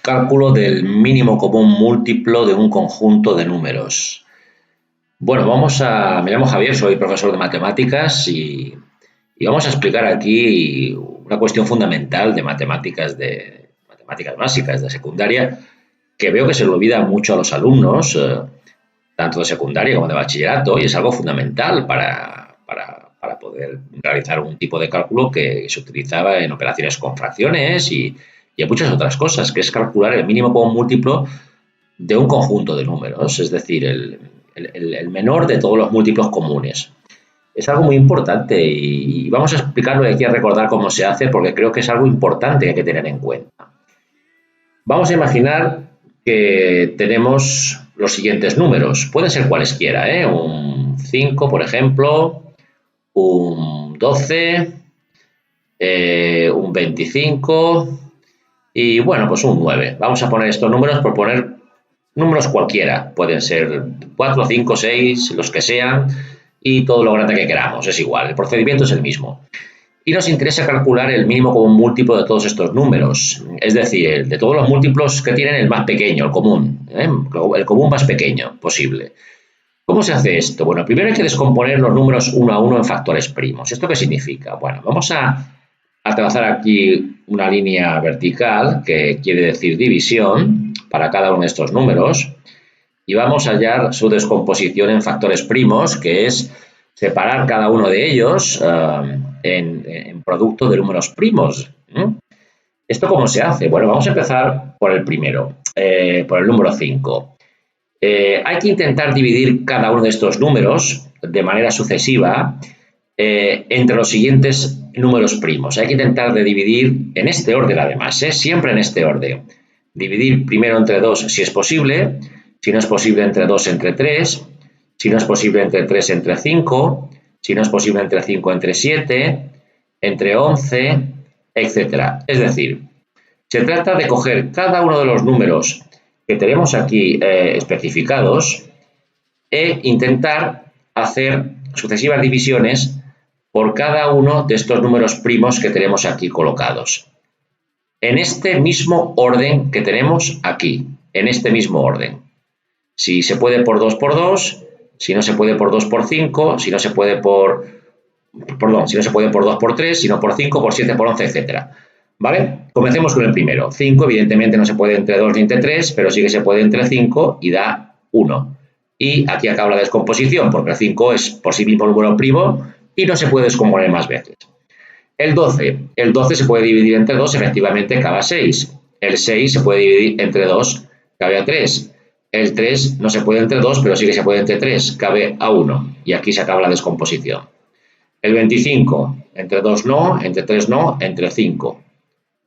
Cálculo del mínimo común múltiplo de un conjunto de números. Bueno, me llamo Javier, soy profesor de matemáticas y vamos a explicar aquí una cuestión fundamental de matemáticas básicas, de secundaria, que veo que se le olvida mucho a los alumnos, tanto de secundaria como de bachillerato, y es algo fundamental para poder realizar un tipo de cálculo que se utilizaba en operaciones con fracciones y en muchas otras cosas, que es calcular el mínimo común múltiplo de un conjunto de números, es decir, el menor de todos los múltiplos comunes. Es algo muy importante y vamos a explicarlo y aquí a recordar cómo se hace porque creo que es algo importante que hay que tener en cuenta. Vamos a imaginar que tenemos los siguientes números, pueden ser cualesquiera, un 5, por ejemplo, un 12, un 25 y bueno, pues un 9. Vamos a poner estos números por poner números cualquiera, pueden ser 4, 5, 6, los que sean y todo lo grande que queramos, es igual, el procedimiento es el mismo. Y nos interesa calcular el mínimo común múltiplo de todos estos números, es decir, de todos los múltiplos que tienen el más pequeño, el común, el común más pequeño posible. ¿Cómo se hace esto? Bueno, primero hay que descomponer los números uno a uno en factores primos. ¿Esto qué significa? Bueno, vamos a trazar aquí una línea vertical que quiere decir división para cada uno de estos números y vamos a hallar su descomposición en factores primos, que es separar cada uno de ellos en producto de números primos. ¿Esto cómo se hace? Bueno, vamos a empezar por el primero, por el número 5. Hay que intentar dividir cada uno de estos números de manera sucesiva entre los siguientes números primos. Hay que intentar de dividir en este orden además, siempre en este orden. Dividir primero entre 2 si es posible, si no es posible entre 2 entre 3, si no es posible entre 3 entre 5, si no es posible entre 5 entre 7, entre 11, etc. Es decir, se trata de coger cada uno de los números que tenemos aquí especificados e intentar hacer sucesivas divisiones por cada uno de estos números primos que tenemos aquí colocados. En este mismo orden que tenemos aquí, en este mismo orden. Si se puede por 2 por 2, si no se puede por 2 por 5, si no se puede por 2 por 3, si no por 5, por 7, por 11, etc. ¿Vale? Comencemos con el primero. 5, evidentemente no se puede entre 2 ni entre 3, pero sí que se puede entre 5 y da 1. Y aquí acaba la descomposición, porque el 5 es por sí mismo un número primo y no se puede descomponer más veces. El 12 se puede dividir entre 2, efectivamente cabe a 6. El 6 se puede dividir entre 2, cabe a 3. El 3 no se puede entre 2, pero sí que se puede entre 3, cabe a 1. Y aquí se acaba la descomposición. El 25, entre 2 no, entre 3 no, entre 5.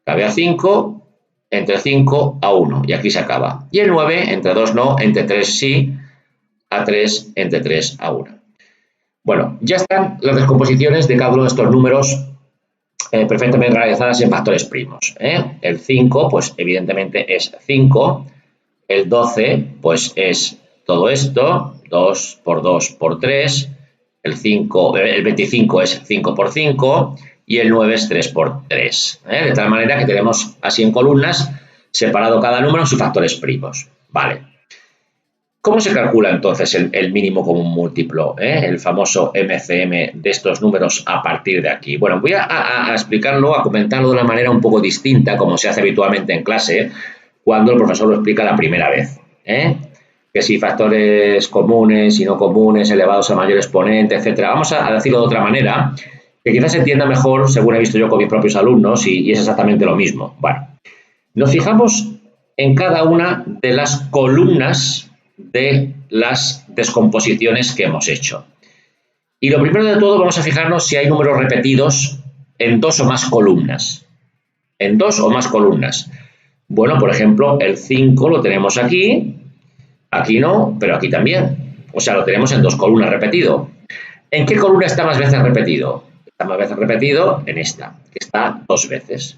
Cabe a 5, entre 5 a 1. Y aquí se acaba. Y el 9, entre 2 no, entre 3 sí, a 3, entre 3 a 1. Bueno, ya están las descomposiciones de cada uno de esestos números perfectamente realizadas en factores primos. El 5, pues evidentemente es 5. El 12, pues es todo esto, 2 por 2 por 3. El 25 es 5 por 5 y el 9 es 3 por 3. De tal manera que tenemos así en columnas separado cada número en sus factores primos. Vale. ¿Cómo se calcula entonces el mínimo común múltiplo, el famoso MCM de estos números a partir de aquí? Bueno, voy a explicarlo, a comentarlo de una manera un poco distinta, como se hace habitualmente en clase, cuando el profesor lo explica la primera vez. Que si factores comunes y no comunes, elevados a mayor exponente, etc. Vamos a decirlo de otra manera, que quizás se entienda mejor, según he visto yo con mis propios alumnos, y es exactamente lo mismo. Bueno, nos fijamos en cada una de las columnas de las descomposiciones que hemos hecho. Y lo primero de todo vamos a fijarnos si hay números repetidos en 2 o más columnas. En 2 o más columnas. Bueno, por ejemplo, el 5 lo tenemos aquí, aquí no, pero aquí también. O sea, lo tenemos en 2 columnas repetido. ¿En qué columna está más veces repetido? Está más veces repetido en esta, que está 2 veces.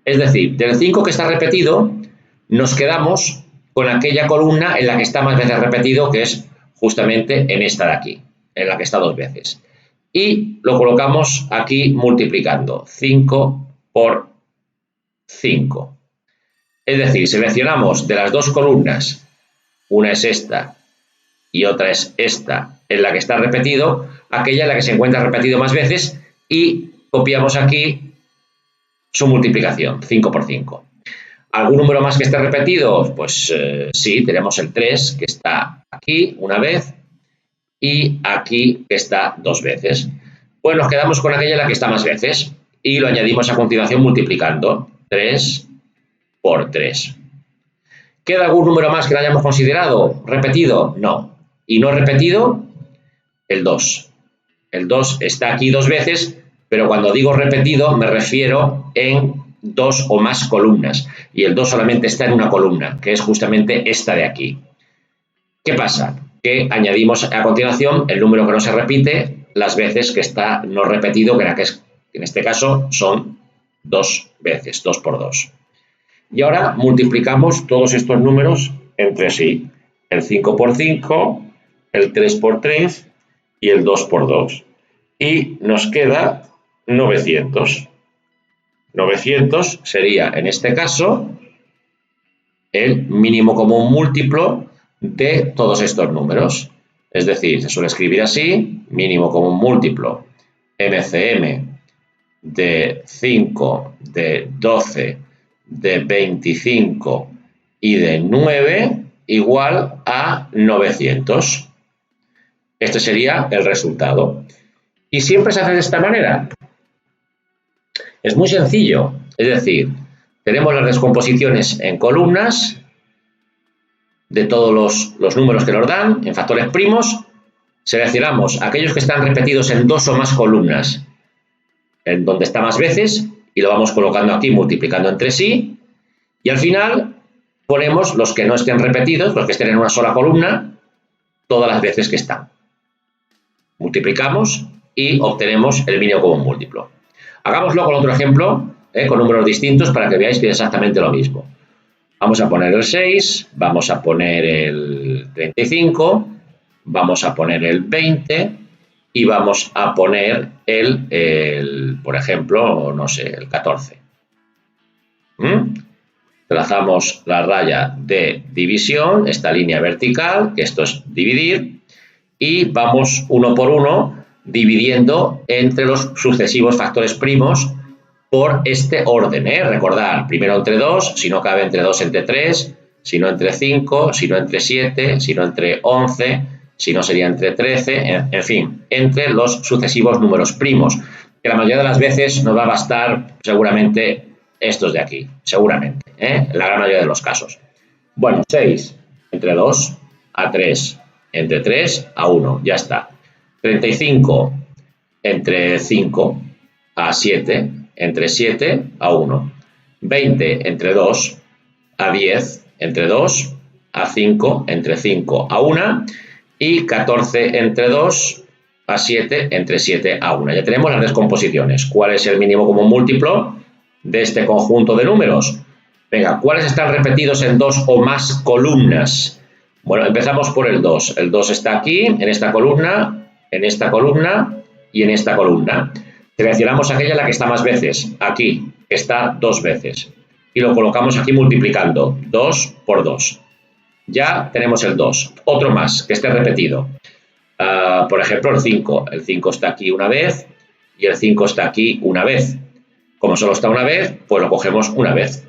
Es decir, del 5 que está repetido, nos quedamos con aquella columna en la que está más veces repetido, que es justamente en esta de aquí, en la que está 2 veces. Y lo colocamos aquí multiplicando 5 por 5. Es decir, seleccionamos de las dos columnas, una es esta y otra es esta, en la que está repetido, aquella en la que se encuentra repetido más veces y copiamos aquí su multiplicación, 5 por 5. ¿Algún número más que esté repetido? Pues sí, tenemos el 3 que está aquí una vez y aquí que está dos veces. Pues nos quedamos con aquella en la que está más veces y lo añadimos a continuación multiplicando 3 por 3. ¿Queda algún número más que lo hayamos considerado? ¿Repetido? No. ¿Y no repetido? El 2. El 2 está aquí dos veces, pero cuando digo repetido me refiero en dos o más columnas. Y el 2 solamente está en una columna, que es justamente esta de aquí. ¿Qué pasa? Que añadimos a continuación el número que no se repite las veces que está no repetido, que en este caso son dos veces, 2 por 2. Y ahora multiplicamos todos estos números entre sí. El 5 por 5, el 3 por 3 y el 2 por 2. Y nos queda 900. 900 sería, en este caso, el mínimo común múltiplo de todos estos números. Es decir, se suele escribir así, mínimo común múltiplo, MCM, de 5, de 12, de 25 y de 9 igual a 900. Este sería el resultado. ¿Y siempre se hace de esta manera? Es muy sencillo. Es decir, tenemos las descomposiciones en columnas de todos los números que nos dan, en factores primos. Seleccionamos aquellos que están repetidos en dos o más columnas, en donde está más veces, y lo vamos colocando aquí multiplicando entre sí. Y al final ponemos los que no estén repetidos, los que estén en una sola columna, todas las veces que están. Multiplicamos y obtenemos el mínimo común múltiplo. Hagámoslo con otro ejemplo, con números distintos para que veáis que es exactamente lo mismo. Vamos a poner el 6, vamos a poner el 35, vamos a poner el 20 y vamos a poner por ejemplo, no sé, el 14. Trazamos la raya de división, esta línea vertical, que esto es dividir, y vamos uno por uno dividiendo entre los sucesivos factores primos por este orden. Recordar, primero entre 2, si no cabe entre 2 entre 3, si no entre 5, si no entre 7, si no entre 11, si no sería entre 13, en fin, entre los sucesivos números primos, que la mayoría de las veces nos va a bastar seguramente estos de aquí, seguramente, la gran mayoría de los casos. Bueno, 6 entre 2, a 3, entre 3, a 1, ya está. 35 entre 5, a 7, entre 7, a 1. 20 entre 2, a 10, entre 2, a 5, entre 5, a 1. Y 14 entre 2, a 7, entre 7, a 1. Ya tenemos las descomposiciones. ¿Cuál es el mínimo común múltiplo de este conjunto de números? Venga, ¿cuáles están repetidos en dos o más columnas? Bueno, empezamos por el 2. El 2 está aquí, en esta columna y en esta columna. Seleccionamos aquella en la que está más veces, aquí, que está dos veces. Y lo colocamos aquí multiplicando, 2 por 2. Ya tenemos el 2. Otro más, que esté repetido. Por ejemplo, el 5. El 5 está aquí una vez y el 5 está aquí una vez. Como solo está una vez, pues lo cogemos una vez.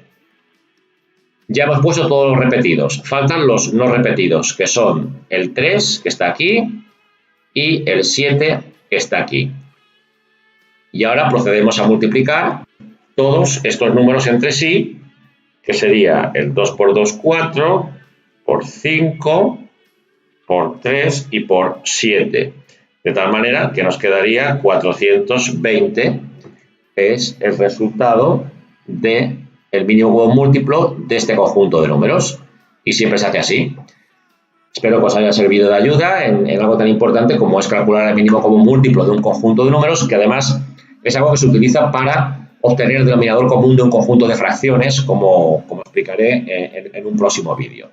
Ya hemos puesto todos los repetidos. Faltan los no repetidos, que son el 3, que está aquí, y el 7, que está aquí. Y ahora procedemos a multiplicar todos estos números entre sí, que sería el 2 por 2, 4, por 5, por 3 y por 7. De tal manera que nos quedaría 420, es el resultado del mínimo común múltiplo de este conjunto de números. Y siempre se hace así. Espero que os haya servido de ayuda en algo tan importante como es calcular el mínimo común múltiplo de un conjunto de números, que además es algo que se utiliza para obtener el denominador común de un conjunto de fracciones, como explicaré en un próximo vídeo.